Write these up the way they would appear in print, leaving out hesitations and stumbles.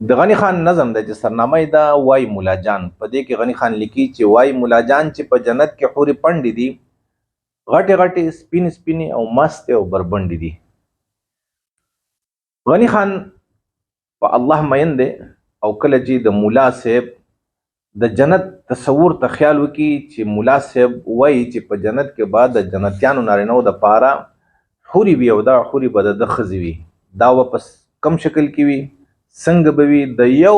د غنی خان نظم د چې سرنامه یې دا وای مولا جان. په دې کې غنی خان لیکي چې وای مولا جان چې په جنت کې حورې پنډې دي، غټې غټې سپینې سپینې او مست او بربنډې دي. غنی خان په الله مین دی او کله چې د مولا صاحب د جنت تصور ته خیال وکي چې مولا صاحب وایي چې په جنت کې به د جنتیانو نارینهو د پاره حورې وي او دا حورې به د ښځې وي. دا به په کم شکل کې وي، څنګه به وي؟ د یو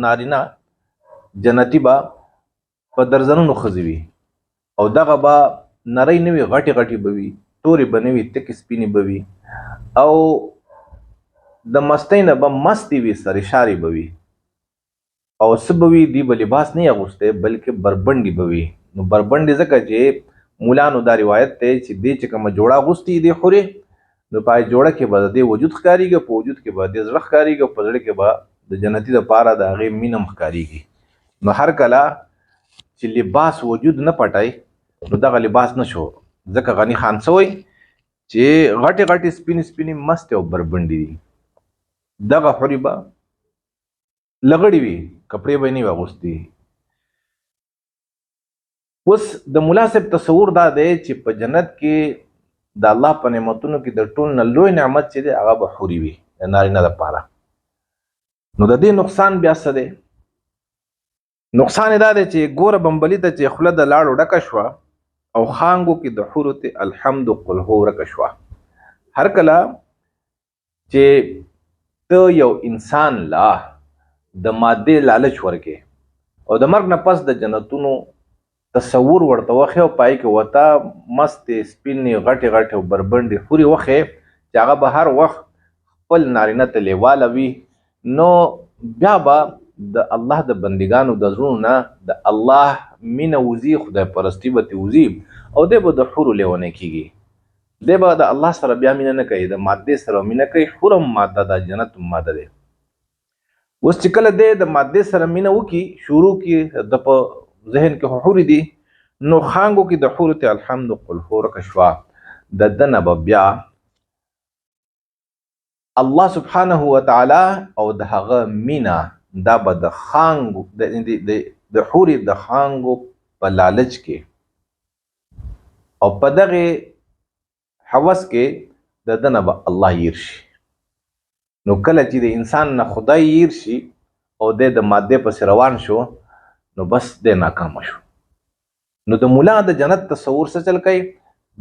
نارینه جنتی به په درزنونو ښځې وي او دغه به نری نه وي، غټې غټې به وي، تورې به نه وي، تکې سپینې به وي او د مستۍ نه به مستې وي، سرې به وي او څه به وي؟ دوی به لباس نه اغوستی بلکې بربنډې به وي. نو بربنډې ځکه چې مولانو دا روایت دی چې دې چې کومه جوړه اغوستې دې حورې، نو په جوړه کې به د دې وجود ښکارېږي، په وجود کې به د زړه ښکارېږي، په زړه کې به د جنتي دپاره د هغې مینه هم ښکارېږي. نو هر کله چې لباس وجود نه پټای نو دغه لباس نه شو. ځکه غني خان څه وایي چې غټې غټې سپینې سپینې مستې او بربنډې دي. دغه حورې به لغړې وي، کپړې به یې نه وي اغوستې. اوس د ملا صاحب تصور دا دی چې په جنت کې د الله په نعمتونو کې د ټول نه لوی نعمت چې دی هغه به حورې وي د نارینه دپاره. نو د دې نقصان بیا څه دی؟ نقصان یې دا دی چې ګوره بمبلي ته چې خوله د لاړو ډکه شوه او خانګو کې د حورو ته الحمد قل هو ورکه شوه. هر کله چې ته یو انسان لا د مادې لالچ ورکې او د مرګ نه پس د جنتونو تصور ورته وخې او پای کې ورته مستې سپینې غټې غټې او بربنډې حورې وخې چې هغه به هر وخت خپل نارینه ته لیواله وي، نو بیا به د الله د بندګانو د زړونو نه د الله مینه وځي، خدای پرستي به ترې وځي او دی به د حورو لیونی کېږي. دی به د الله سره بیا مینه نه کوي، د مادې سره مینه کوي. حور هم ماده ده، جنت هم ماده دی. اوس چې کله دی د مادې سره مینه وکړي، شروع کړي د په ذهن کې حورې دي، نو خانګو کې د حورو ته الحمد قل هو ورکه شوه. د ده نه به بیا الله سبحانه وتعالی او د هغه مینه دا به د خانګو د حورې د خانګو په لالچ کې او په دغه حوس کې د ده نه به الله هیر شي. نو کله چې د انسان نه خدای هیر شي او دی د مادې پسې روان شو، نو بس دی ناکامه شو. نو د مولا د جنت تصور څه چل کوي؟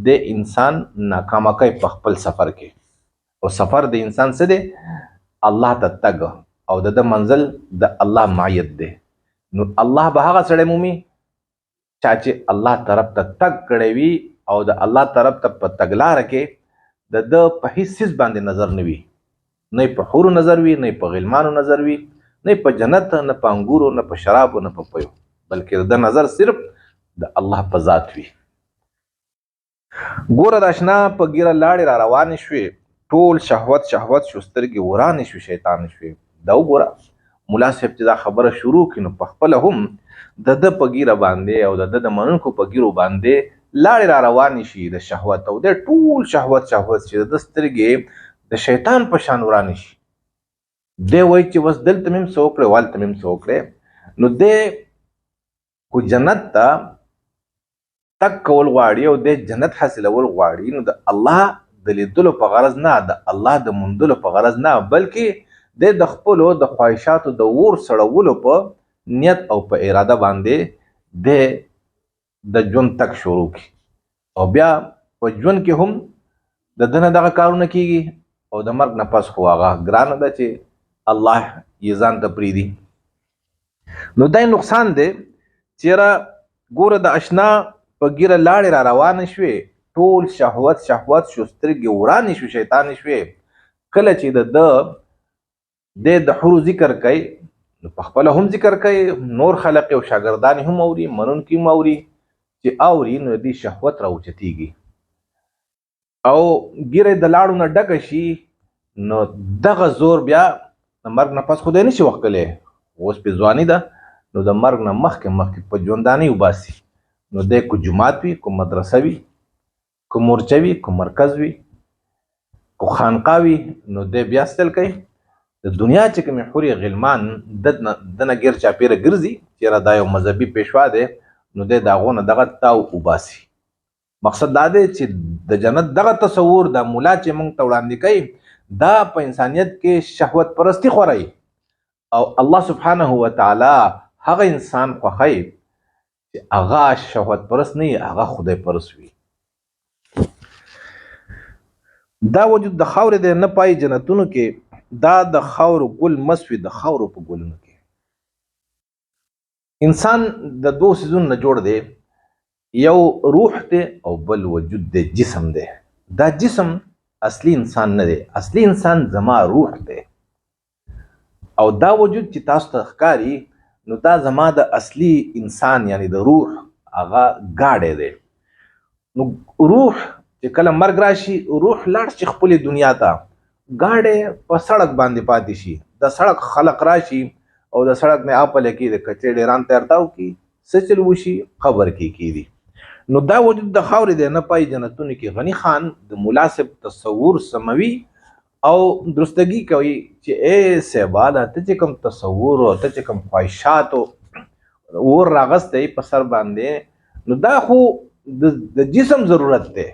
د انسان ناکامه کوي په خپل سفر کې. او سفر د انسان څه دی؟ الله ته تګ او د منزل د الله معیت دی. نو الله به هغه سړی مومي چا چې الله طرف ته تګ کړی وي او د الله طرف ته په تګلاره کې د ده په هیڅ څیز باندې نظر نه وي، نه په حورو نظر وي، نه په غلمانو نظر وي، نه په جنت، نه په انګورو، نه په شرابو، نه په پیو، بلکې د نظر صرف د الله په ذات وي. ګوره د اشنا په ګیره لاړې را روانې شوې، ټول شهوت شهوت شو، سترګې ورانې شوې، شیطان شوې. دا وګوره ملا صاحب چې دا خبره شروع کړي، نو په خپله هم د ده په ګیره باندې او د ده د منونکو په ګیرو باندې لاړې را روانې شي د شهوت، او د ټول شهوت شهوت چې د سترګې د شیطان په شان ورانې شي. دی وایي چې بس دلته مې هم څه وکړې، والته مې هم څه وکړې. نو دی کو جنت ته تک کول غواړي او د جنت حاصلول غواړي، نو د الله د لیدلو په غرض نه، د الله د موندلو په غرض نه، بلکې د خپلو د خواهشاتو د اور سړولو په نیت او په اراده باندې د ژوند تک شروع کړي. او بیا په ژوند کې هم د ده نه دغه کارونه کېږي او د مرګ نه پس خو هغه ګرانه ده چې الله یې ځان ته پرېږدي. نو دا نقصان دی چېرې ګوره د اشنا په ګیره لاړې را روانې شوې، ټول شهوت شهوت شو، سترګې ورانې شو، شیطانې شوې. کله چې د حورو ذکر کوي، نو په خپله هم ذکر کوي، نور خلق او شاګردان هم اوري، منونکي هم اوري. چې اوري نو دې شهوت راوچتېږي او ګیره د لاړو نه ډکه شي، نو دغه زور بیا د مرګ نه پس خدای نشي وکړلی. اوس پې ځواني ده، نو د مرګ نه مخکې په ژوندانۍ وباسي. نو دی کو جومات وي، کو مدرسه وي، کو مورچه وي، کو مرکز وي، کو خانقاه وي، نو دی بیا ستل کوي د دنیا چې کومې حورې غلمان دنه ګیر چاپیره ګرځي چېرې دا یو مذهبي پیشوا دی نو دی د هغو نه دغه تاو وباسي. مقصد دا دی چې د جنت دغه تصور د مولا چې موږ ته وړاندې کوي دا په انسانیت کې شهوت پرستی خوروي او الله سبحانه وتعالی هغه انسان خوښوي چې هغه شهوت پرست نه وي، هغه خدای پرست وي. دا وجود د خاورې دی نه پای جنتونو کې، دا د خاورو ګل مسوي د خاورو په ګلونو کې. انسان د دوه سیزونو نه جوړ دی، یو روح دی او بل وجود دی، جسم دی. دا جسم اصلي انسان نه دی، اصلي انسان زما روح دی او دا وجود چې تاسو ته ښکاري نو دا زما د اصلي انسان یعنی د روح هغه ګاډی دی. نو روح چې کله مرګ راشي روح لاړ شي خپلې دنیا ته، ګاډی په سړک باندې پاتې شي، د سړک خلق راشي او د سړک نه اپله کې د کچې ډیران تیرتاو کی څه چل وشي قبر کې کیدي. نو دا وجود د خاورې دی نه پای جنتونو کې. غنی خان د مناسب تصور سموي او درستګي کوي چې اے سیباله ته چې کوم تصور او ته چې کوم خواهشات ور راغسته په سر باندې نو دا خو د جسم ضرورت دی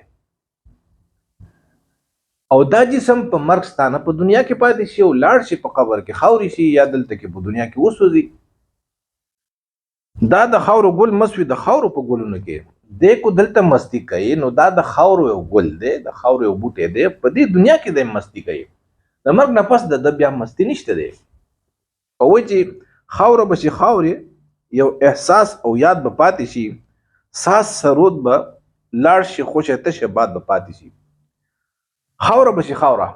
او دا جسم په مرګ ستانه په دنیا کې پاتې شي او لاړ شي په قبر کې خاوري شي یا دلته کې په دنیا کې وسوځي. دا د خاورو ګل مسوي د خاورو په ګلونو کې دی کو دلته مستی کوي نو دا د خاورو یو ګل دی، د خاورو یو بوټی دی، په دې دنیا کې د مستی کوي. د مرګ نه پس د بیا مستی نشته دی. او چې خاوره بشي خاورې یو احساس او یاد به پاتې شي، ساس سرود به لاړ شي خوشه تشه باد به پاتې شي. خاوره بشي خاوره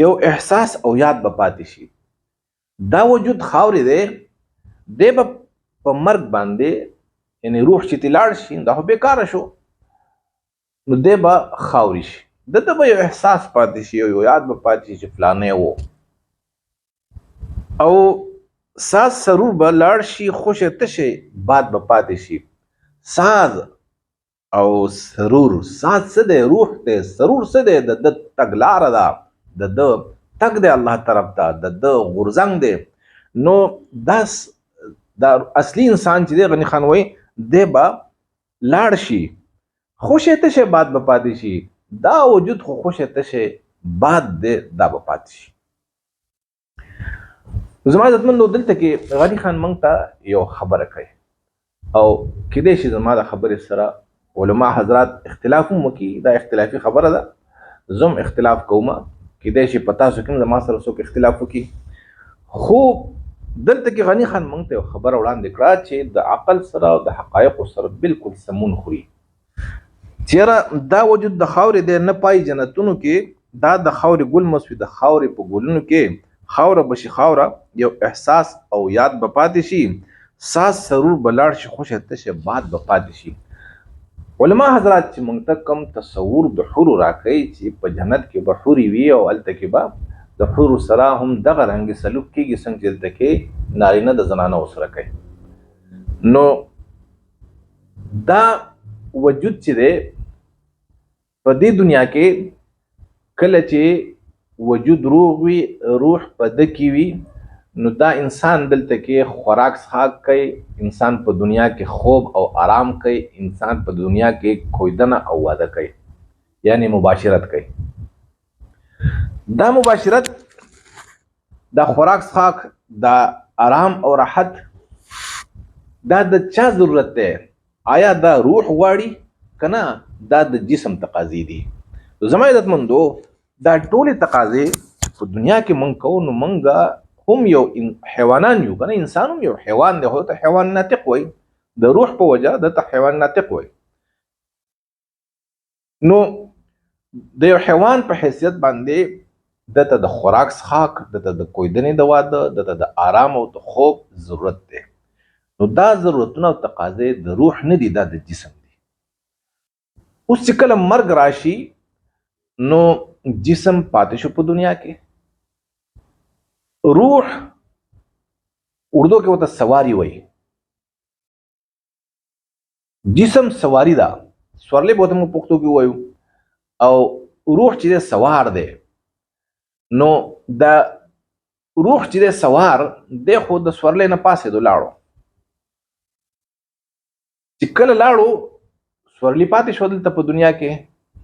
یو احساس او یاد به پاتې شي. دا وجود خاورې دی، دی به په مرګ باندې یعنی روح چې تلاړ شي دا خو بیکاره شو نو دی به خاوري شي، دته به یو احساس پاتې شي یو یاد به پاتې شي چې فلانه و. او ساز سرور به لاړ شي خوشه تشه باد به پاتې شي. ساز او سرور، ساز څه دی؟ روح دی. سرور څه دی؟ د تګلاره ده، د تګ دی الله طرف ته، د غورځنګ دی. نو دا اصلي انسان چې دی غنی خان وایي دی به لاړ شي خوشه تشه باد به پاتې شي. دا وجود خو خوشه تشه باد دی دا به پاتې شي. زما عزتمندو دلته کې غنی خان موږ ته یو خبره کوي او کېدای شي زما د خبرې سره علما حضرات اختلاف هم وکړي، دا اختلافي خبره ده، زم اختلاف کوم، کېدای شي په تاسو کې زما سره څوک اختلاف وکړي. خو دلته کې غنی خان موږ ته یو خبره وړاندې کړه چې د عقل سره او د حقایقو سره بالکل سمون خوري. چېرې دا وجود د خاورې دی نه پای جنتونو کې، دا د خاورې ګل مسوي د خاورې په ګلونو کې. خاوره بشي خاوره یو احساس او یاد به پاتې شي، ساز سرور به لاړ شي خوشه تشه باد به پاتې شي. علما حضرات چې موږ ته کوم تصور د حورو راکوي چې په جنت کې به حورې وي او هلته کې به د حورو سره هم دغه رنګې سلوک کېږي څنګه چې دلته کې نارینه د زنانه سره کوي. نو دا وجود چې دی په دې دنیا کې کله چې وجود روغ وي، روح په ده کې وي، نو دا انسان دلته کې خوراک څښاک کوي، انسان په دنیا کې خوب او آرام کوي، انسان په دنیا کې کویدنه او واده کوي یعنی مباشرت کوي. دا مباشرت، دا خوراک څښاک، دا آرام او راحت دا د چا ضرورت دی؟ آیا دا روح غواړي که نه دا د جسم تقاضې دي؟ زما عزتمندو دا ټولې تقاضې په دنیا کې موږ کوو نو موږ هم یو حیوانان یو که نه، انسان هم یو حیوان دی، خو ته حیوان ناطق وایي، د روح په وجه دته حیوان ناطق وایي. نو د یو حیوان په حیثیت باندې دته د خوراک څښاک، دته د کویدنې د واده، دته د آرام او د خوب ضرورت دی. نو دا ضرورتونه او تقاضې د روح نه دي، دا د جسم دي. اوس چې کله مرګ راشي نو جسم پاتې شو په دنیا کې، روح اردو کې ورته سواری وایي، جسم سواری ده، سورلی به ورته موږ پښتو کې وایو، او روح چې دی سوار دی. نو دا روح چې د سوار د خو د سورلې نه پاسې دو لاړو چې کله لاړو سورلی پاتې شو دلته په دنیا کې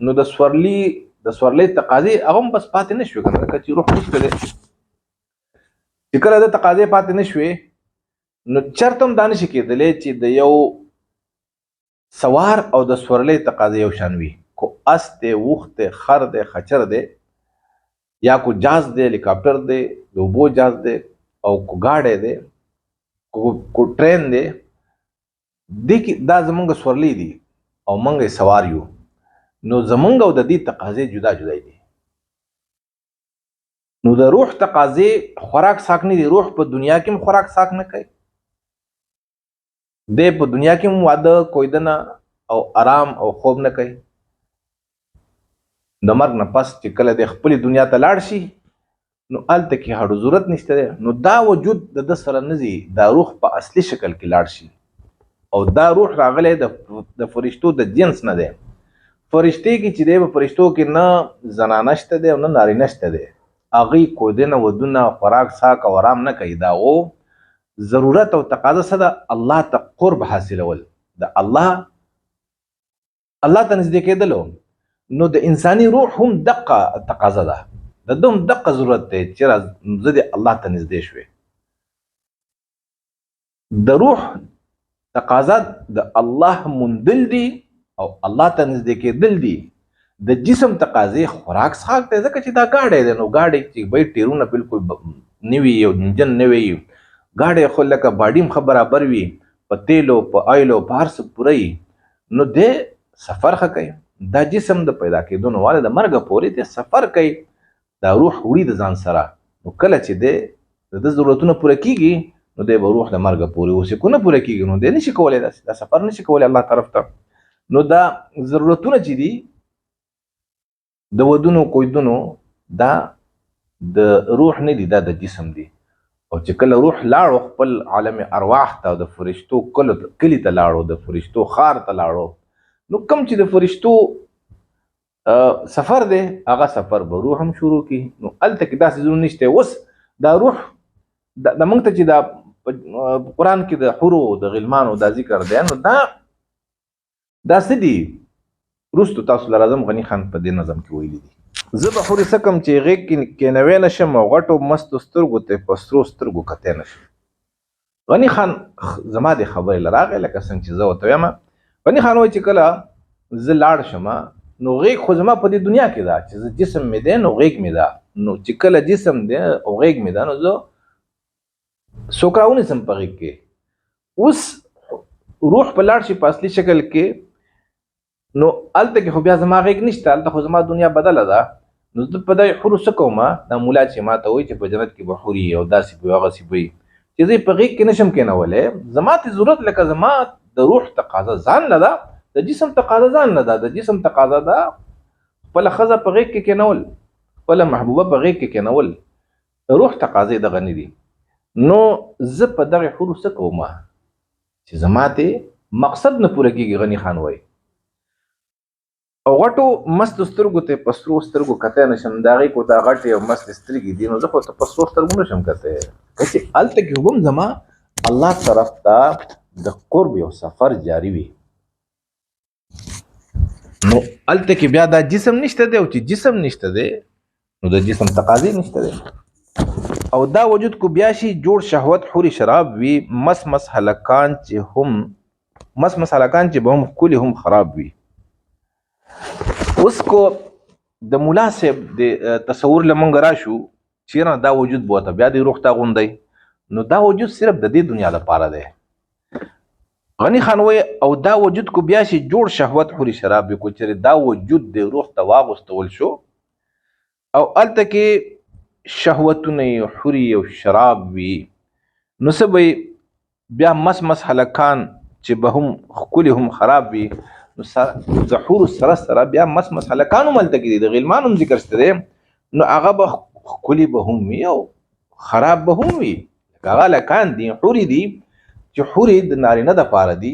نو د سورلې تقاضې هغه بس پاتې نشوي کنه چې روح وسته چې کله د تقاضې پاتې نشوي نو چرته هم دانش کېدلې چې د یو سوار او د سورلې تقاضې یو شان وي کو اس ته وخت خر ده خچر ده یا کو جاز ده هلیکاپټر ده د اوبو جاز ده او کو گاډه ده کو ټرین ده دا زمونږ سورلې دي او مونږ سوار یو نو زمونږ او د دې تقاضې جدا جدا دي نو د روح تقاضې خوراک ساک نه دي روح په دنیا کې هم خوراک ساک نه کوي د په دنیا کې هم واده کویدنه او آرام او خوب نه کوي د مرګ نه پس چې کله د خپل دنیا ته لاړ شي نو الته کې هډو ضرورت نشته نو دا وجود د سره نزي دا روح په اصلي شکل کې لاړ شي او دا روح راغلی د فرشتو د جنس نه دی فرشتي کې چې دی په فرشتو کې نه زنانه شته دی او نه نارینه شته دی هغه کودنه ودونه خوراک ساک او آرام نه کوي دا او ضرورت او تقاضا څه ده الله ته قرب حاصلول د الله ته نږدې کېدلو نو د انساني روح هم دقه تقاضا ده د دوم دقه ضرورت دی چې زه د الله ته نږدې شوې د روح تقاضا د الله مندل دي او الله ته نږدې کېدل دي د جسم تقاضې خوراک څښاک دی ځکه چې دا ګاډی دی نو ګاډی چې به ټیرونه بالکل نوي او انجن نوی ګاډی خو لکه باډیم ښه برابر وي په تیلو په آیلو په هر څه پوره وي نو دی سفر ښه کوي دا جسم د پیدا کېدو نه واله د مرګه پورې دی سفر کوي دا روح وړي د ځان سره نو کله چې دی د ضرورتونه پوره کېږي نو دی به روح د مرګه پورې اوسې کو نه پوره کېږي نو دی نشي کولی دا سفر نشي کولی الله طرف ته نو دا ضرورتونه چې دي د ودونو کویدونو دا د روح نه دي دا د جسم دي او چې کله روح لاړو خپل عالم ارواح ته د فرشتو کلی ته لاړو د فرشتو خار ته لاړو نو کوم چې د فرشتو سفر دی هغه سفر به روح هم شروع کی نو الته کې داسې ضرور نشته اوس دا روح د موږ ته چې دا قرآن کې د حورو د غلمانو دا ذکر دی نو دا څه دي روستو تاسو لرازم غنی خان په دې نظم کې ویلي دي زه به حورې سکم چې غیږ کې کېنوی نشم او غټو مستو سترګو ته په سرو سترګو کتی نشم غنی خان زما د خبرې لراغی لکه څنګه چې زه ورته وایم غنی خان وایي چې کله زه لاړ شم نو غیږ خو زما په دې دنیا کې ده چې زه جسم مې دی نو غیږ مې ده نو چې کله جسم دی او غیږ مې ده نو زه څوک راونیسم په غیږ کې اوس روح په لاړ شي په اصلي شکل کې نو الته کې خو بیا زما غیږ نشته الته خو زما دنیا بدله ده نو زه په دې حورو څه کوم دا مولا چې ما ته وایي چې په جنت کې به حورې او داسې به هغسې به چې زه په غیږ کې نشم کېنولی زما ته ضرورت لکه زما د روح تقاضا ځان نه ده د جسم تقاضا ځان نه ده د جسم تقاضا ده خپله ښځه په غیږ کې کېنول خپله محبوبه په غیږ کې کېنول روح تقاضې دغه نه دي نو زه په دغې حورو څه کوم چې زما ته مقصد نه پوره کېږي غني خان وایي او غټو مستو سترګو ته په سرو سترګو کتی نشم د هغې کو دا غټې او مستې سترګې دي نو زه خو ته په سرو سترګو نشم کتی که چې هلته کې هم زما الله طرف ته د قرب یو سفر جاري وي نو هلته کې بیا دا جسم نشته دی او چې جسم نشته دی نو د جسم تقاضې نشته دی او دا وجود کو بیا شي جوړ شهوت حوري شراب وي مس مس هلکان چې به هم ښکلي هم خراب وي اوس کو د مولا صاحب د تصور له مونږ راشو چیرې دا وجود بوته بیا د روح ته غوندی نو دا وجود صرف د دې دنیا لپاره دی غنی خان وایي او دا وجود کو بیا شي جوړ شهوت حوري شراب وي کو چیرې دا وجود د روح ته واغوستول شو او هلته کې شهوتونه حوري او شراب وي نو څه به بیا مس مس هلکان چې به هم ښکلي هم خراب وي نو زحور سره بیا مس مس هلکانو ملته کې دي د غلمانو ذکر شته دی نو هغه به ښکلي به هم وي او خراب به هم وي هغه هلکان دي حوري دي چې حوري د نارینه دپاره دي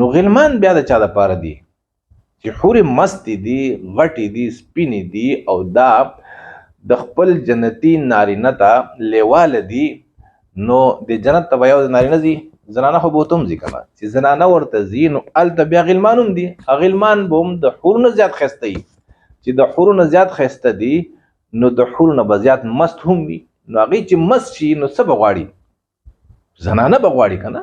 نو غلمان بیا د چا دپاره دي چې حوري مستې دي غټې دي سپینې دي او دا د خپل جنتی نارینه ته لیواله دي، نو د جنت ته به یو نارینه ځي، زنانه خو به ورته هم ځي که نه، چې زنانه ورته ځي نو هلته بیا غلمان هم دي، غلمان به هم د حورو نه زیات ښایسته وي، چې د حورو نه زیات ښایسته دي نو د حورو نه به زیات مست هم وي، نو هغوی چې مست شي نو څه به غواړي؟ زنانه به غواړي که نه.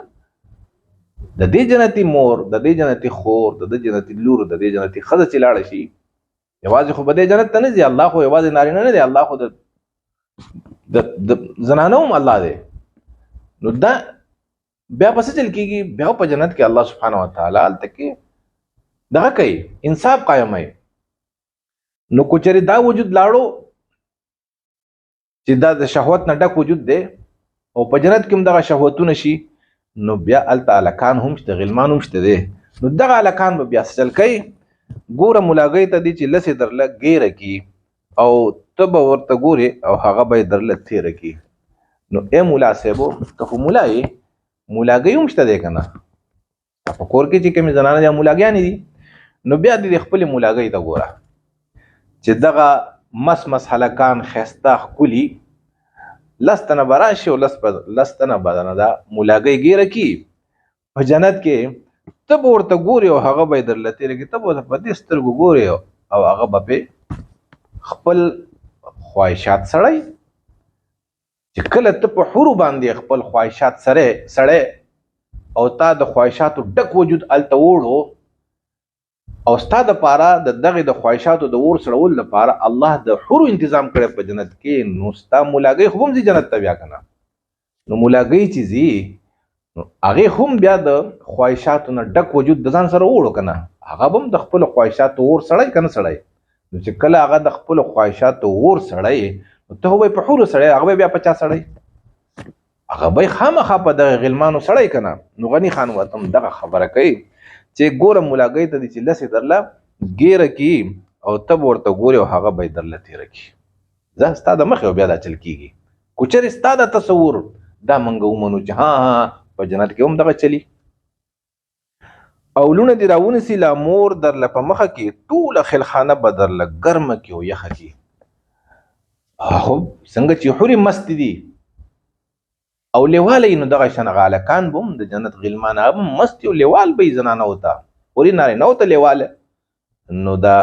د دې جنتي مور، د دې جنتي خور، د دې جنتي لور، د دې جنتي ښځه چې لاړه شي، یوازې خو به دې جنت ته نه ځي، الله خو یوازې نارینه نه دی، الله خو د زنانه هم الله دی. نو دا بیا په څه چل کېږي؟ بیا په جنت کې الله سبحانه وتعالی هلته کې دغه کوي، انصاف قایموي. نو که چېرې دا وجود لاړو چې دا د شهوت نه ډک وجود دی او په جنت کې هم دغه شهوتونه شي، نو بیا هلته هلکان هم شته، غلمان هم شته دی. نو دغه هلکان به بیا څه چل کوي؟ ګوره ملاګۍ ته دي چې لسې درله ګیره کي او ته به ورته ګورې او هغه به یې درله تېره کي. نو ای ملا صاحبو، ته خو ملا یې، ملاګۍ هم شته دی که نه؟ په کور کې چې کومې زنانه یا ملاګیانې دي، نو بیا دې خپلې ملاګۍ ته ګوره چې دغه مس مس هلکان ښایسته ښکلي لس تنه به راشي او لس تنه به نه دا ملاګۍ ګیره کي په جنت کې، ته به ورته ګورې او هغه به یې درله تېره کړي، ته به ورته په دې سترګو ګورې او هغه به پې خپل خواهشات سړی، چې کله ته په حورو باندې خپل خواهشات سړی او تا د خواهشاتو ډک وجود هلته وړو او ستا دپاره د دغې د خواهشاتو د اور سړولو لپاره الله د حورو انتظام کړی په جنت کې، نو ستا ملاګۍ خو هم ځي جنت ته بیا که نه؟ نو ملاګۍ چې ځي نو هغې هم بیا د خواهشاتو نه ډک وجود د ځان سره وړو که نه، هغه به هم د خپلو خواهشاتو اور سړی که نه سړی. نو چې کله هغه د خپلو خواهشاتو اور سړی نو ته به یې په حورو سړی، هغه به بیا په چا سړی؟ هغه به یې خامخا په دغه غلمانو سړی که نه. نو غني خان ورته هم دغه خبره کوي چې ګوره ملاګۍ ته دي چې لسې درله ګیره کي او ته به ورته ګورې او هغه به یې درله تېره کي. ځه ستا د مخې بیا دا چل کېږي. که چېرې ستا د تصور دا موږ ومنو چې ها په جنت کې هم دغه چلي. او لونه دې راونیسي لا مور درله په مخه کې، ټوله خلخانه به درله ګرمه کي او یخه کي. خو څنګه چې حورې مستې دي او لیواله یې، نو دغه شان هغه هلکان به هم د جنت غلمان هغه هم مست او لیوال به یې زنانو ته، حورې نارینهو ته لیواله، نو دا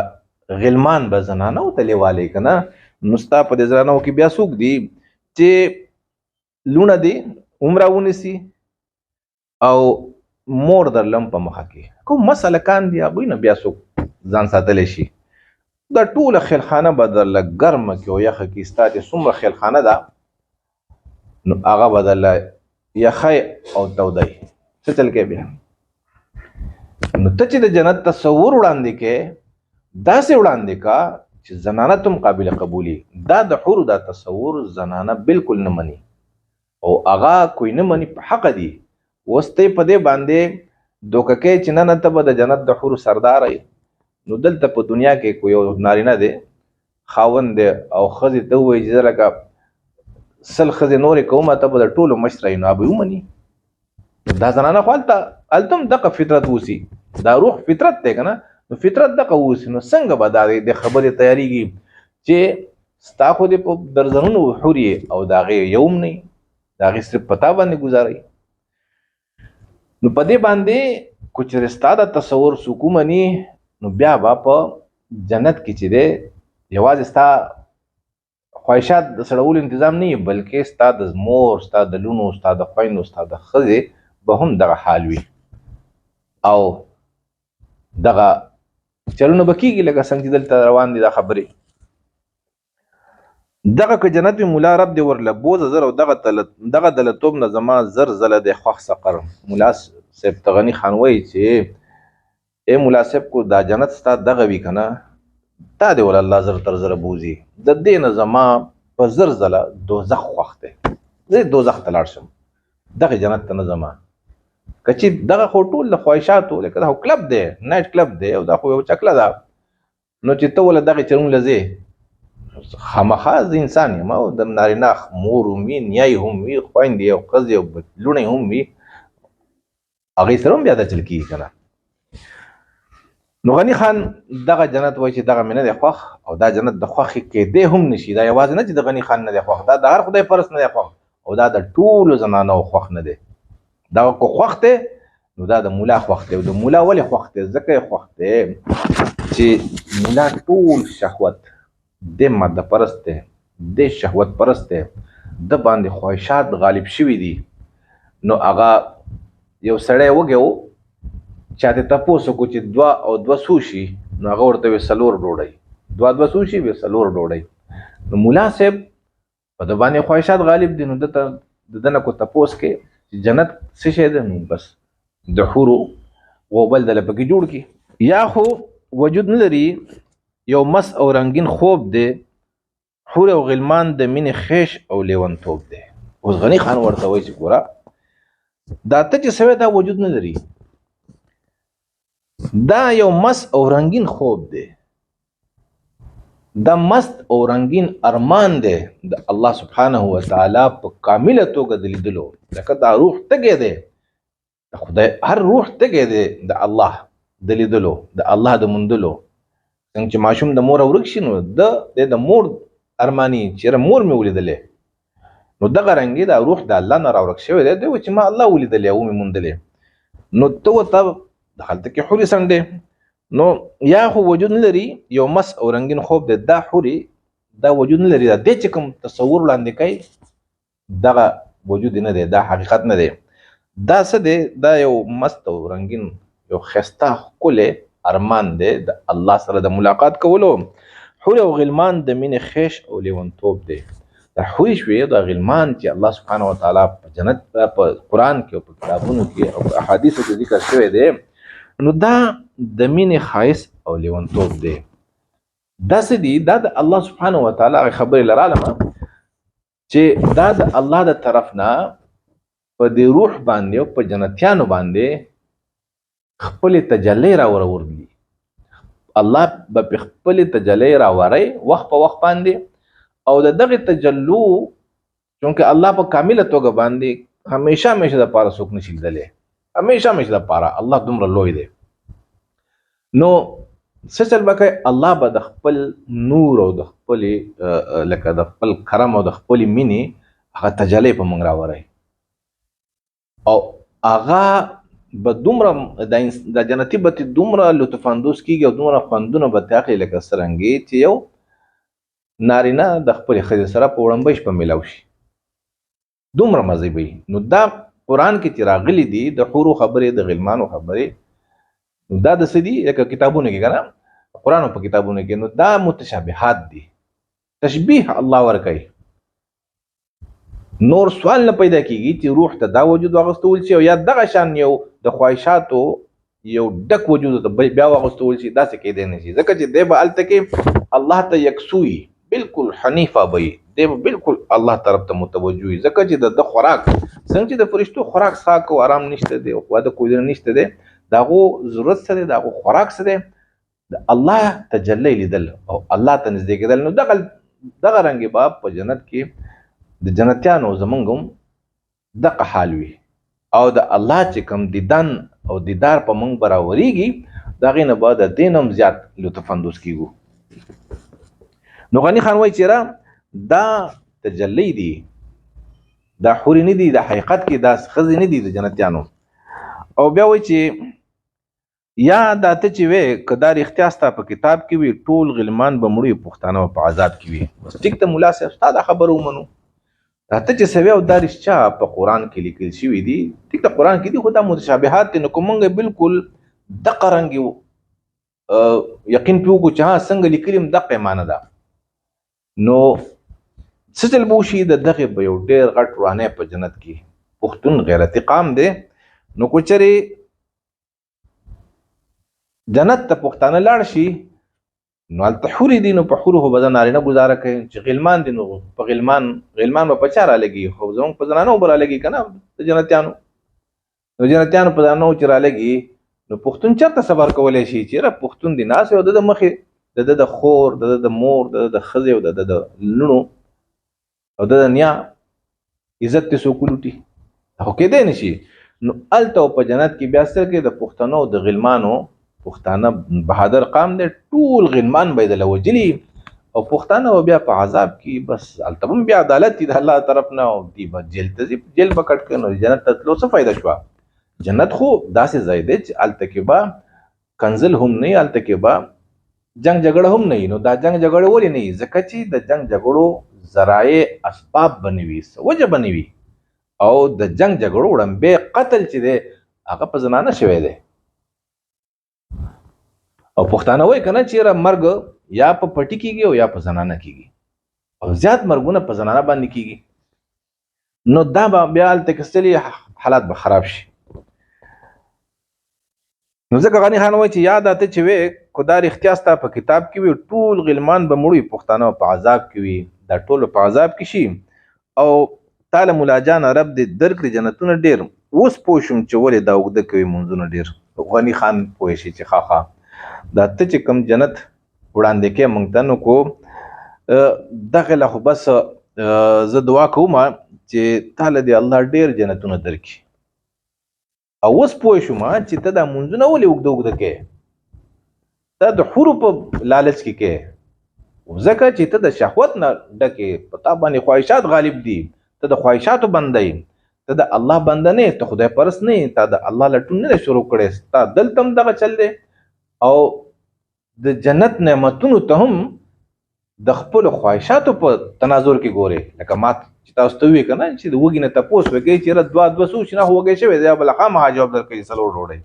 غلمان به زنانو ته لیواله یې که نه. نو ستا په دې زنانو کې بیا څوک دي چې لونه دې هم راونیسي او مور درله هم په مخه کې، کوم مست هلکان دي هغوی نه بیا څوک ځان ساتلی شي. دا ټوله خیلخانه به درله ګرمه کي او یخه کي، ستا چې څومره خیلخانه ده نو هغه به درله یخی او تودی. څه چل کوي بیا؟ نو ته چې د جنت تصور وړاندې کې داسې وړاندې کا چې زنانه تم قابل قبولی. دا د حورو دا تصور زنانه بالکل نه مني او هغه کوئی نه مني، په حق دي. اوس ته په دې باندې دوکه کوي چې نه ته به د جنت د حورو سردار یې. نو دلته په دنیا کې کوئی یو نارینه دی خاوند دی او ښځې ته ووایي چې زه لکه 100 ښځې نورې کومه، ته به د ټولو مشره یې، نو هغه به یې ومني. دا زنانه خو هلته هم دغه فطرت اوسي، دا روح فطرت دی که نه، نو فطرت دغه اوسي. نو څنګه به دا د خبرې تیارېږي چې ستا خو دې په درځنونو حورې او د هغې یو هم نه وي، د هغې صرف په تا باندې ګزاروي. نو په دې باندې که چېرې ستا د تصور څوک ومني، نو بیا به په جنت کې چې دی یوازې ستا خواهشات د سړولو انتظام نه وي، بلکې ستا د مور، ستا د لونو، ستا د خویندو، ستا د ښځې به هم دغه حال وي او دغه چلونه به کېږي لکه څنګه چې دلته روان دي دا خبرې. دغه که جنت وي ملا رب دې ورله بوزه زر او دغه دلتوب نه زما زر زله دی خوښ سقر. ملا صاحب تغني خان وایي چې ای ملا صاحب کو دا جنت ستا دغه وي که نه، تا دې ول الله زر تر زره بوزي، د دې نه زما په زر زله دوزخ خوښ دی، زه دوزخ ته لاړ شم، دغه جنت ته نه ځمه. که چې دغه خو ټول د خواهشاتو لکه دا خو کلب دی، نایټ کلب دی او دا خو یو چکله ده، نو چې ته ول دغه چرون لځې خامخا زه انسان یم او د نارینه مور هم وي، نیای هم وي، خویندې او ښځې او لوڼې هم وي، هغې سره هم بیا دا چل کېږي که نه. نو غنی خان دغه جنت وای چې دغه مینه د خوخ او دا جنت د خوخ کې دی هم نشي. دا یوازې نه چې د غنی خان نه د خوخ، دا د هر خدای پرست نه د خوخ، او دا د ټولو زنانو خوخ نه دی. دا کو خوخ دی نو دا د مولا خوخ دی. او د مولا ولې خوخ دی؟ ځکه خوخ دی چې مولا ټول شهوت د ماده پرست دی، د شهوت پرست دی، د باندې خواهشات غالب شوي دي. نو هغه یو سړی وګیو چاته تاسو کو چې دوا او دوا سوشي، نو هغه ورته وسلور ډوډۍ، دوا سوشي وسلور ډوډۍ. نو مولا صاحب په د باندې خواهشات غالب دي، نو دنه کو تاسو کې جنت څه شه ده؟ نو بس د حورو غوبل د لپاره جوړ کی. یا خو وجود نه لري، یو مس او رنگین خوب دی، حور او غلمان د مینې خیش او لیونتوب دی. اوس غنی خان ورته وایي چې ګوره دا ته چې سوی دا وجود نه لري، دا یو مس او رنگین خوب دی، دا مست او رنگین ارمان دی د الله سبحانه و تعالی په کامله توګه د لیدلو. لکه دا روح تګی دی د خدای، هر روح تګی دی د الله د لیدلو، د الله د موندلو. څنګه چې ماشوم د مور ورک شي، نو د مور ارمانی چې مور مې ولیدلې، نو دغه رنګي دا روح د الله نه راورک شوی دی چې ما الله ولیدلې او مې موندلې. نو ته دخلت کې حوري سنډې. نو یا خو وجود نه لري، یو مس او رنگین خوب دی، دا حوري دا وجود نه لري، دا د چې کوم تصور لاندې کوي دغه وجود نه دی، دا حقیقت نه دی. دا څه دی؟ دا یو مست او رنگین یو خسته ښکلی ارمان دی د الله سره د ملاقات کولو. حور او غلمان د مینې خیش او لیونتوب دی. دا حوري شوې دا غلمان چې الله سبحانه و تعالی په جنت په قرآن کې او په کتابونو کې او په احادیثو کې ذکر شوی دی، نو دا د مینې خایس او لیونتوب دی. دا څه دي؟ دا د الله سبحانه و تعالی خبرې لرالمه چې دا د الله د طرف نه په دې روح باندې او په جنتیانو باندې خپل تجلی راوړل دي. الله به خپل تجلی راوړي وخت په وخت باندې، او دغه تجلو چونکه الله په کامله توګه باندې همیشه د پاره څوک نشي لیدلی، همیشه د پاره الله دومره لوی دی. نو څه چل بکای الله به د خپل نور او د خپل لکه د خپل کرم او د خپل مینې هغه تجلی په موږ راوړي، او هغه به دومره د جنتی به دومره لطف اندوز کیږي او دومره خوندونه به تاخلي لکه سرنګي چې یو نارینه د خپل ښځې سره په وړاندې په ملاو شي، دومره مزه وي. نو دا قرآن کې چې راغلي دي د حورو خبرې، د غلمانو خبرې، نو دا د څه دي؟ لکه کتابونو کې کنه، قرآن په کتابونو کې، نو دا متشابهات دي، تشبیه الله ورکوي. نور سوال نه پیدا کیږي چې روح ته دا وجود واغستول شي، او یا دغه شان یو د خواهشاتو یو ډک وجود ته بیا واغستول شي. دا څه کېدای نه شي، ځکه چې دی به هلته کې الله ته یکسوي، بالکل حنیفه به وي، دی به بالکل الله طرف ته متوجه وي. ځکه چې د خوراک څنګه چې د فرشتو خوراک څښاک او آرام نشته دی او واده کول نشته دی، د هغو ضرورت څه دی، د هغو خوراک څه دی؟ د الله تجلی لیدل او الله ته نږدې کېدل. نو دغه رنګې به په جنت کې د جنتیانو زمونږ هم دغه حال وي، او د الله چې کوم دیدن او دیدار په موږ به راورېږي، د هغې نه به د دې نه هم زیات لطف اندوز کېږو. نو غني خان وایي چې دا تجلی دی، دا حوري نه دي، د حقیقت کې دا ښځې نه دي د جنتیانو. او بیا وایي چې یا دا ته چې وې که دا رښتیا ستا په کتاب کې وي، ټول غلمان به مړي، پښتانه به په عذاب کې وي. بس ټیک ته ملا صاحب ستا دا خبره ومنو، دا ته چې سوي او دا رښتیا په قرآن کې لیکل شوي دي، ټیک ته قرآن کې دي، خو دا متشابهات دي. نو که موږ بالکل دقه رنګ یقین پې وکړو چې ها څنګه لیکلي هم دقه معنی ده، نو څه چل به وشي؟ د دغې به یو ډېر غټ ورانی په جنت کې پښتون غیرتي قام دی. نو که چېرې جنت ته پښتانه لاړ شي، نو هلته حورې دي، نو په حورو خو به د نارینه ګزاره کوي. چې غلمان دي، نو په غلمان به په چا رالګي؟ خو زموږ په زنانو به رالګي که نه د جنتیانو. نو جنتیانو په زنانو چې رالګي، نو پښتون چېرته صبر کولی شي؟ چېرې پښتون دی ناست او د مخې د خور، د مور، د ښځې او د لوڼو او د نیا عزت ته څوک ولوټي؟ خو کېدی نه شي. نو هلته په جنت کې بیا څه کې د پښتنو د غلمانو پښتانه بهادر قام دی، ټول غلمان به یې دله وجلي او پښتانه به بیا په عذاب کې بس هلته هم بیا عدالت دی د الله طرف نه او دی به جیل ته ځي، جیل به کټ کړي. نو جنت ته تلو څه فایده شوه؟ جنت خو داسې ځای دی چې هلته کې به کنزل هم نه وي، هلته کې به جنگ جګړه هم نه وي. نو دا جنگ جګړه ولې نه وي؟ ځکه چې د جنگ جګړو ذرایع اسباب به نه وي، وجه به نه وي، او د جنگ جګړو وړاندې قتل چې دی هغه په زنانه شوی دی. او پښتانه وایي که نه چېرې مرګ یا په پټي کېږي او یا په زنانه کېږي، او زیات مرګونه په زنانه باندې کېږي. نو دا به بیا هلته کې ستلي حالات به خراب شي. نو ځکه غني خان وایي چې یاد اته چې وې کو دا رښتیا ستا په کتاب کې وي ټول غلمان به مړ وي، پښتانه په عذاب کې وي، دا ټول په عذاب کې شي. او تعالی مولا جان رب دې درکړي جنتونه ډېر. اوس پوه شوم چې ولې دا اوږده کوي منځونه ډېر. غني خان پوه شي چې خاخا دا ته چې کوم جنت وړاندې کې مونږ ته نو کو دغه له خو بس زه دعا کوم چې تعالی دې الله ډېر جنتونه درکړي. او اوس پوه شوم چې ته دا منځونه ولې اوږده اوږده کې دا د حورو په لالچ کې کې ځکه چې ته د شهوت نه ډکې په تا باندې خواهشات غالب دي، ته د خواهشاتو بنده یې، ته د الله بنده نه ته خدای پرست نه تا د الله لټون نه شروع کړې، تا دلته هم دغه چل دی. او د جنت نعمتونو ته هم د خپل خواهشاتو په تناظر کې ګوري. لکه ما چې تاسو ته وی کنه چې د وګي نه تاسو وکړي چې را دوا سو چې نه هوګي شوی دی بل خامہ جواب درکې سلو ډوړي.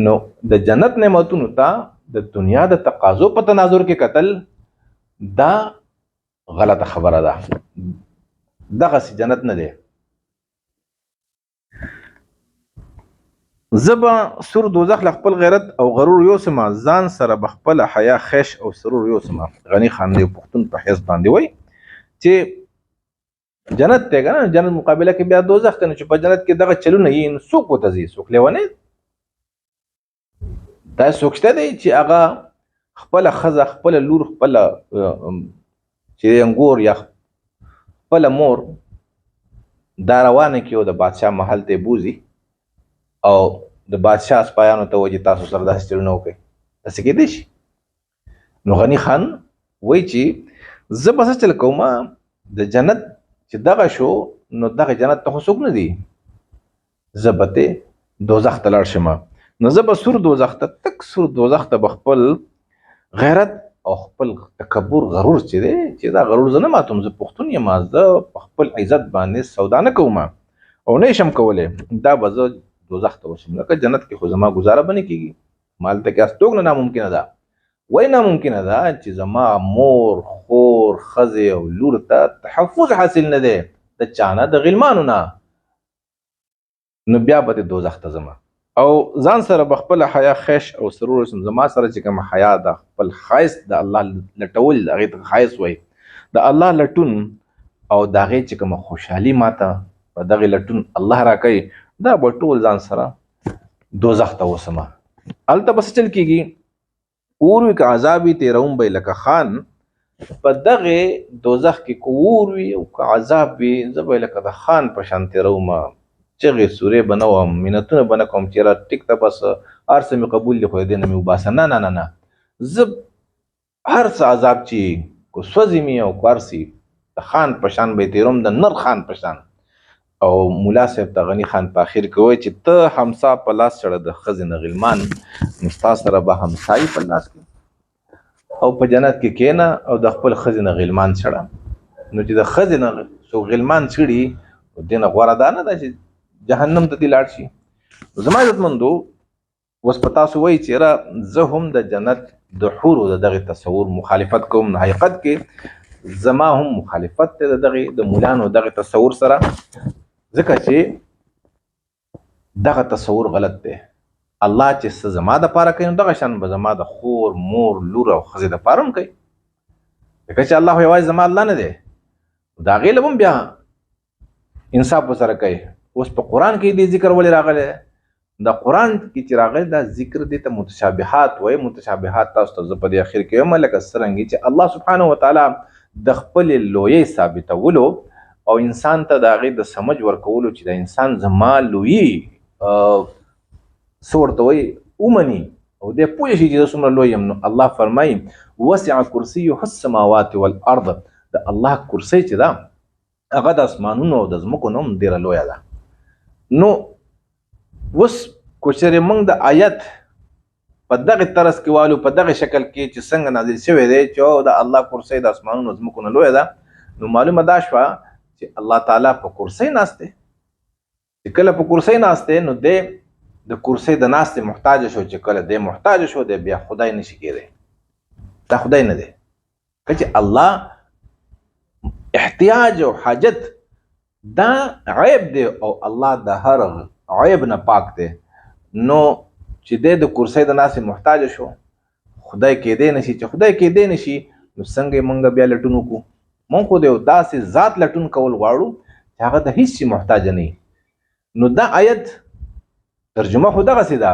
نو د جنت نعمتونو ته د دنیا د تقاضو په تناظر کې قتل دا غلطه خبره ده. دغه سي جنت نه دی. زبا سور دوزخ خپل غیرت او غرور یوسما ځان سره بخپل حیا خش او سرور یوسما. غنی خان دی پښتون په حیث باندې وای چې جنت ته کنه جنت مقابله کې بیا دوزخ ته، چې په جنت کې دغه چلونه یې څوک وته زی څوک لیونه دا سوچته دی چې هغه خپل خزه خپل لور خپل چې انګور یا خپل مور دا روانه کې او د بادشاہ محل ته بوزي او د بادشاہ سپایانو ته وځي تاسو سره داسې چلونه وکړي، داسې کېدای شي. نو غني خان وایي چې زه به څه چل کوم د جنت چې دغه شو نو دغه جنت ته خو څوک نه دی، زه به ته دوزخ ته لاړ شم. نو زه به سور دوزخ ته تک سور دوزخ ته بخپل غیرت او خپل تکبر غرور چې دی چې دا غرور زه نه ماتوم، زه پښتون یم، زه په خپل عزت باندې سودا نه کوم او نه شم کولی، دا به زه دوزخ ته وشم. لکه جنت کې خو زما گزاره به نه کېږي، مال ته کې استوګ نه ناممکنه ده. وای ناممکنه ده چې زما مور خور ښځې او لور ته تحفظ حاصل نه دی د چانه د غلمانو نه، نو بیا به دوزخ ته ځم. او ځان سره بخپل حیا خش او سرور سم زما سره چې کوم حیا د خپل خایس د الله لټول هغه ته خایس وای د الله لټون او دغه چې کوم خوشحالي ماته په دغه لټون الله راکړي دا به ټول ځان سره دوزخ ته وسمه. الته بس چل کیږي اور وی که عذابی تیروم به لکه خان په دغه دوزخ کې کور وی او که عذاب وی زبې لکه د خان په شان تیروم چغې سورې بنوم مینتونه بنه کوم چې را ټیک ته بس ارسه می قبول له خو دې نه می وباسه نه نه نه نه زب هر څه عذاب چې کو سوځي می او کارسي د خان په شان به تیروم د نر خان په شان. او مولا صاحب ته غنی خان په اخر کې وای چې ته همسا په لاس چړه د خزن غلمان مستاس سره به همسای په لاس کې او په جنت کې کېنه او د خپل خزن غلمان چړه. نو چې د خزن سو غلمان چړي دینه غوړه ده نه چې جهنم ته دی لاړ شي. زما عزت مندو وس پتا سو وای چې را زه هم د جنت د حور د دغه تصور مخالفت کوم، حقیقت کې زما هم مخالفت ته دغه د مولانو دغه تصور سره، ځکه چې دغه تصور غلط دی. الله چې زما د پاره کوي دغه شان به زما د خور مور لور او خزې د پاره هم کوي، ځکه چې الله یوازې زما الله نه دی، دا غیله هم بیا انصاف سره کوي. اوس په قران کې دې ذکر ولې راغلی؟ دا قران کې چې راغلی دا ذکر دې ته متشابهات وای، متشابهات تاسو ته په دې اخر کې هم لکه څنګه چې الله سبحانه وتعالى د خپل لوی ثابتولو او انسان ته د هغې د سمج ورکولو چې د انسان زما لوی څه ورته وایي اومني او دې پوه شي چې څومره لوی یم، نو الله فرمایي وسع کرسیه السماوات والارض، د الله کرسی چې ده هغه د اسمانونو او د ځمکو نه هم ډېره لویه ده. نو اوس کو چېرې موږ د آیت په دغه طرز کې والو، په دغه شکل کې چې څنګه نازل شوی دی چې د الله کرسی د اسمانونو او ځمکو نه لویه ده، نو معلومه دا شوه چې الله تعالی په کرسی ناست دی. چې کله په کرسی ناست دی نو دی د کرسی د ناستې محتاج شو، چې کله دی محتاج شو دی بیا خدای نشي کېدی، دا خدای نه دی. که چې الله احتیاج او حاجت دا عیب دی او الله د هر عیب نه پاک دی، نو چې دی د کرسی د ناستې محتاج شو خدای کېدی نشي. چې خدای کېدی نشي نو څنګه موږ بیا لټون وکړو؟ موږ خو د یو داسې ذات لټون کول غواړو چې هغه د هیڅ شي محتاج نه وي. نو دا آیت ترجمه خو دغسې ده،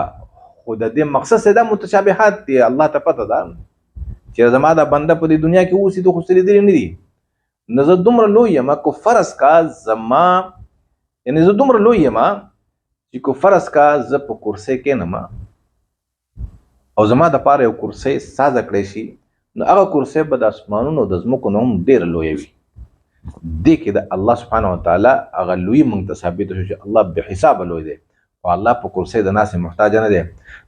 خو د دې مقصد څه ده؟ متشابهات دي. الله ته پته ده چې زما دا بنده په دې دنیا کې اوسي د خو څه لیدلي نه دي. نو زه دومره لوی یم که فرض کا زما، یعنې زه دومره لوی یم چې که فرض کا زه په کرسی کښېنم او زما دپاره یو کرسی سازه کړی شي، نو هغه کرسی به د اسمانونو د ځمکو نه هم ډېره لویه وي. دې کې د الله سبحانه وتعالی هغه لوی موږ ته ثابته شو چې الله بې حسابه لوی دی او الله په کرسی د ناستې محتاج نه دی.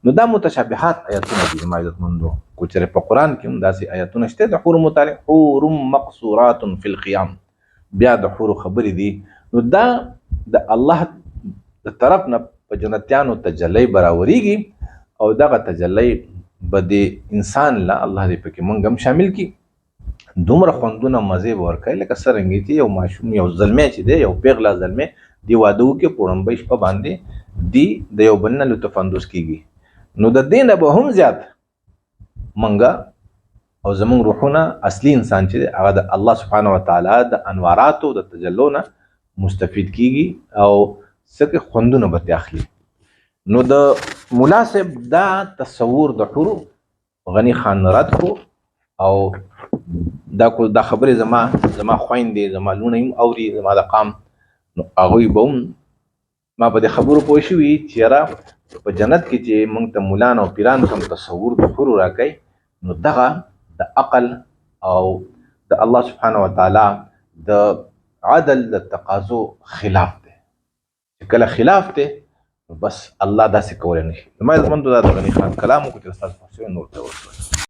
نو دا متشابهات آیتونه دي زما عزتمندو. کو چېرې په قرآن کې هم داسې آیتونه شته د حور متعلق، حور مقصورات فی القیام، بیا د حورو خبرې دي. نو دا د الله د طرف نه په جنتیانو تجلی به راورېږي او دغه تجلی به د انسان له الله دې پکې موږ هم شامل کړي. دومره خوندونه مزې به ورکوي لکه څرنګې چې یو ماشوم، یو زلمی چې دی، یو پیغله زلمی دی واده وکړي، په وړومبۍ شپه باندې دی د یو بل نه لطف اندوز کېږي. نو د دې نه به هم زیات منګه او زمونږ روحونه اصلي انسان چې دی هغه د الله سبحانه وتعالی د انواراتو د تجلو نه مستفید کېږي او څه خوندونه به ترې اخلي. نو د ملا صاحب دا تصور د حورو غني خان رد کړو او دا خبرې زما خویندې، زما لوڼه هم اوري، زما د قام، نو هغوی به هم ما په دې خبرو پوه شوي چې یاره په جنت کې چې موږ ته مولان او پیران کوم تصور د حورو راکوي، نو دغه د عقل او د الله سبحانه وتعالی د عدل د تقاضو خلاف دی. چې کله خلاف دی نو بس الله داسې کولی نشي. زما عزتمندو دا د غني خان کلام وکړو چې ستاسو خوښ شوی نور ته ورسوئ.